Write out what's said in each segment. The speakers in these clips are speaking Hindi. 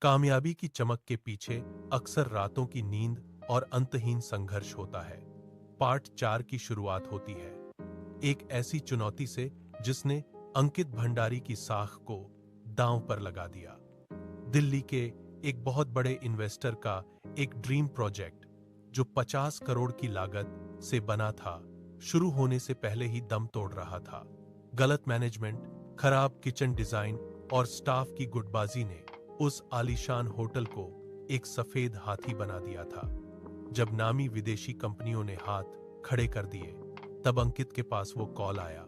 कामयाबी की चमक के पीछे अक्सर रातों की नींद और अंतहीन संघर्ष होता है। पार्ट 4 की शुरुआत होती है एक ऐसी चुनौती से जिसने अंकित भंडारी की साख को दांव पर लगा दिया। दिल्ली के एक बहुत बड़े इन्वेस्टर का एक ड्रीम प्रोजेक्ट जो 50 करोड़ की लागत से बना था, शुरू होने से पहले ही दम तोड़ रहा था। गलत मैनेजमेंट, खराब किचन डिजाइन और स्टाफ की गुटबाजी ने उस आलीशान होटल को एक सफेद हाथी बना दिया था। जब नामी विदेशी कंपनियों ने हाथ खड़े कर दिए, तब अंकित के पास वो कॉल आया।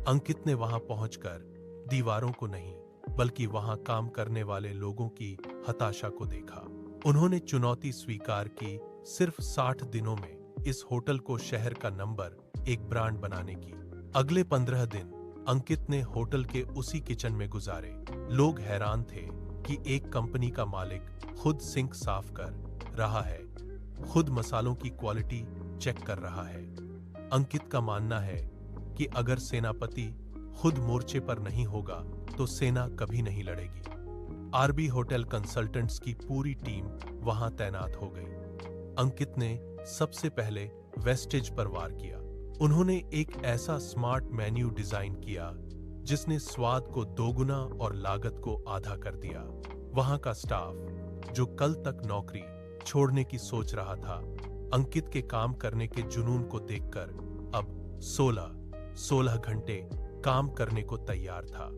अंकित ने वहां पहुंचकर दीवारों को नहीं, बल्कि वहां काम करने वाले लोगों की हताशा को देखा। उन्होंने चुनौती स्वीकार की, सिर्फ 60 दिनों में इस होटल को शहर का नंबर 1 ब्रांड बनाने की। अगले 15 दिन अंकित ने होटल के उसी किचन में गुजारे। लोग हैरान थे कि एक कंपनी का मालिक खुद सिंक साफ कर रहा है, खुद मसालों की क्वालिटी चेक कर रहा है। अंकित का मानना है कि अगर सेनापति खुद मोर्चे पर नहीं होगा तो सेना कभी नहीं लड़ेगी। आरबी होटल कंसल्टेंट्स की पूरी टीम वहां तैनात हो गई। अंकित ने सबसे पहले वेस्टेज पर वार किया। उन्होंने एक ऐसा स्मार्ट मेन्यू डिजाइन किया जिसने स्वाद को दोगुना और लागत को आधा कर दिया। वहां का स्टाफ जो कल तक नौकरी छोड़ने की सोच रहा था, अंकित के काम करने के जुनून को देखकर अब 16 घंटे काम करने को तैयार था।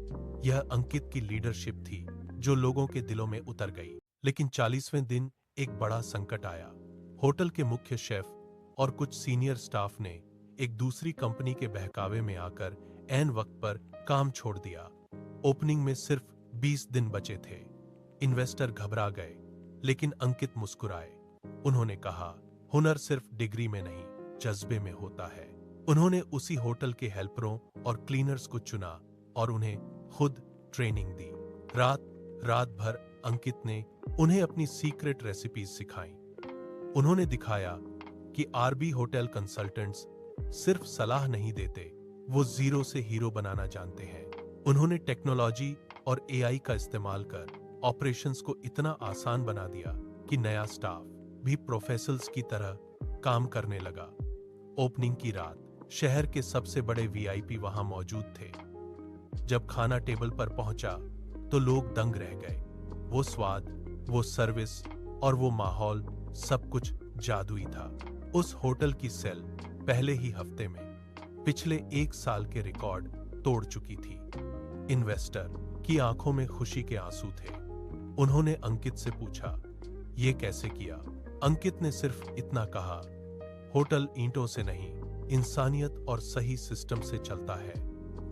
यह अंकित की लीडरशिप थी जो लोगों के दिलों में उतर गई। लेकिन 40वें दिन एक बड़ा संकट आया। होटल के मुख्य शेफ और कुछ सीनियर स्टाफ ने एक दूसरी कंपनी के बहकावे में आकर ऐन वक्त पर काम छोड़ दिया। ओपनिंग में सिर्फ 20 दिन बचे थे। इन्वेस्टर घबरा गए, लेकिन अंकित मुस्कुराए। उन्होंने कहा, हुनर सिर्फ डिग्री में नहीं, जज्बे में होता है। उन्होंने उसी होटल के हेल्परों और क्लीनर्स को चुना और उन्हें खुद ट्रेनिंग दी। रात भर अंकित ने उन्हें अपनी सीक्रेट रेसिपीज सिखाई। उन्होंने दिखाया कि आरबी होटल कंसल्टेंट्स सिर्फ सलाह नहीं देते, वो जीरो से हीरो बनाना जानते हैं। उन्होंने टेक्नोलॉजी और एआई का इस्तेमाल कर ऑपरेशंस को इतना आसान बना दिया कि नया स्टाफ भी प्रोफेशनल्स की तरह काम करने लगा। ओपनिंग की रात शहर के सबसे बड़े वीआईपी वहां मौजूद थे। जब खाना टेबल पर पहुंचा तो लोग दंग रह गए। वो स्वाद, वो सर्विस और वो माहौल, सब कुछ जादुई था। उस होटल की सेल पहले ही हफ्ते में पिछले 1 साल के रिकॉर्ड तोड़ चुकी थी। इन्वेस्टर की आंखों में खुशी के आंसू थे। उन्होंने अंकित से पूछा, ये कैसे किया? अंकित ने सिर्फ इतना कहा, होटल ईंटों से नहीं, इंसानियत और सही सिस्टम से चलता है।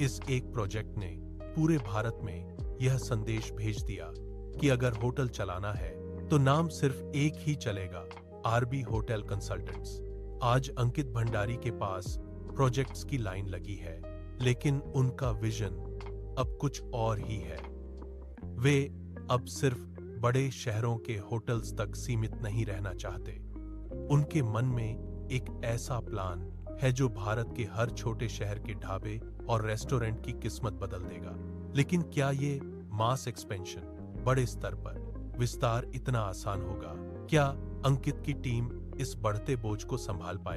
इस एक प्रोजेक्ट ने पूरे भारत में यह संदेश भेज दिया कि अगर होटल चलाना है तो नाम सिर्फ एक ही चलेगा, आरबी होटल कंसल्टेंट्स। आज अंकित भंडारी के पास प्रोजेक्ट्स की लाइन लगी है, लेकिन उनका विजन अब कुछ और ही है। वे अब सिर्फ बड़े शहरों के होटल्स तक सीमित नहीं रहना चाहते। उनके मन में एक ऐसा प्लान है जो भारत के हर छोटे शहर के ढाबे और रेस्टोरेंट की किस्मत बदल देगा। लेकिन क्या ये मास एक्सपेंशन, बड़े स्तर पर विस्तार इतना आसान होगा? क्या अंकित की टीम इस बढ़ते बोझ को संभाल पाएगी?